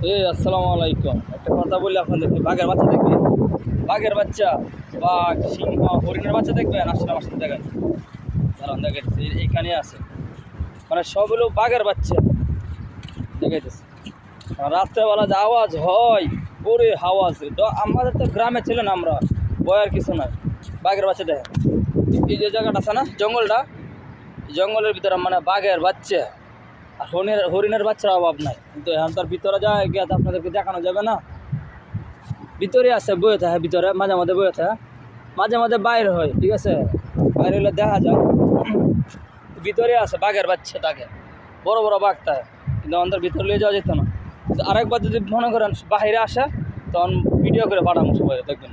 আসসালামু আলাইকুম। একটা কথা বলি আপনাদেরকে, বাঘের বাচ্চা দেখবেন, বাঘের বাচ্চা, বাঘ, সিংহ, হরিণের বাচ্চা দেখবেন। আসলে আমার সাথে দেখেন, দাঁড়ান দেখাইতেছে, এইখানে আছে, মানে সব হলো বাঘের বাচ্চা দেখাইতেছে। আর রাত্রেবেলা যে আওয়াজ হয়, ওরে আওয়াজ, আমাদের তো গ্রামে ছিলেন আমরা, ভয়ের কিছু নাই। বাঘের বাচ্চা দেখেন, এই যে জায়গাটা আছে না, জঙ্গলটা, জঙ্গলের ভিতরে মানে বাঘের বাচ্চা আর হরিণের বাচ্চার অভাব নাই। কিন্তু এখন তার ভিতরে যায় গিয়ে তো আপনাদেরকে দেখানো যাবে না। ভিতরে আছে, বয়ে থাকে ভিতরে, মাঝে মাঝে বয়ে থাকে, মাঝে মাঝে বাইরে হয়, ঠিক আছে, বাইরে হলে দেখা যায়। ভিতরে আছে বাঘের বাচ্চা, তাকে বড় বড় বাঘ থাকে, কিন্তু আমাদের ভিতরে নিয়ে যাওয়া যেত না। কিন্তু আরেকবার যদি মনে করেন বাইরে আসে, তখন ভিডিও করে পাঠানো সবাই দেখবেন,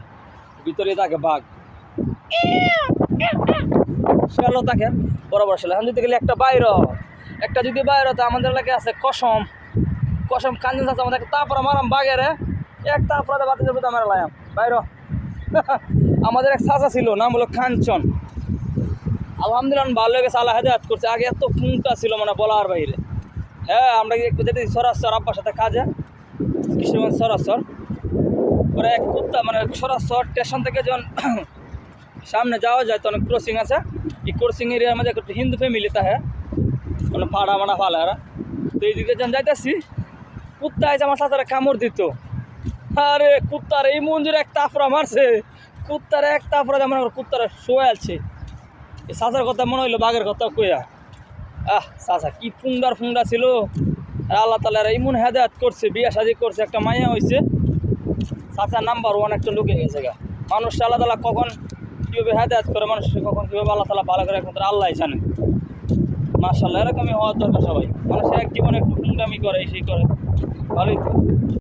ভিতরে থাকে বাঘ, শিয়ালও থাকে, বড় বড় শিয়াল। এখন যদি গেলে একটা বাইরে, একটা যদি বাইরে, তো আমাদের এলাকায় আছে কসম, কসম কাঞ্জন আছে আমাদের, তারপরে মারাম বাঘের এক, তারপরে বাতি যাবো আমার লায়াম বাইর। আমাদের এক চাচা ছিল, নাম হলো কাঞ্চন। আলহামদুলিল্লাহ ভালো হয়ে গেছে, আল্লাহ হেদায়েত করছে। আগে এত পুংটা ছিল মানে বলার বাইরে। হ্যাঁ, আমরা একটু যেতে সরাসর আব্বার সাথে কাজে, কিশোরগঞ্জ সরাসর, পরে এক কুত্তা মানে সরাসর স্টেশন থেকে যখন সামনে যাওয়া যায়, তখন ক্রসিং আছে, এই ক্রসিং এরিয়ার মধ্যে একটা হিন্দু ফ্যামিলি থাকে, মানে ফাড়া মানা ফালারা। তো এই দিকে যখন যাইতেছি, কুত্তা আছে আমার চাচারা কামড় দিত। আরে কুত্তার এই মঞ্জুর এক তাফরা মারছে, কুত্তার এক তাফরা মনে করো কুত্তারা শোয়ে আছে। এই চাচার কথা মনে হইলো বাঘের কথা কইয়া। চাচা কি ফুংডা ছিল। আর আল্লাহ তালার ইমন হেদায়াত করছে, বিয়া শাদি করছে, একটা মাইয়া হয়েছে। চাচা নাম্বার 1 একটা লোকে গেছে গা। মানুষ আল্লাহ তালা কখন কীভাবে হেদায়াত করে, মানুষকে কখন কীভাবে আল্লাহ তালা ভালো করে, একমাত্র আল্লাহ জানে। মাশাআল্লাহ, এরকমই হওয়ার দরকার সবাই। মানুষের এক জীবনে একটু ফুংডামি করে, সেই করে, ভালোই তো।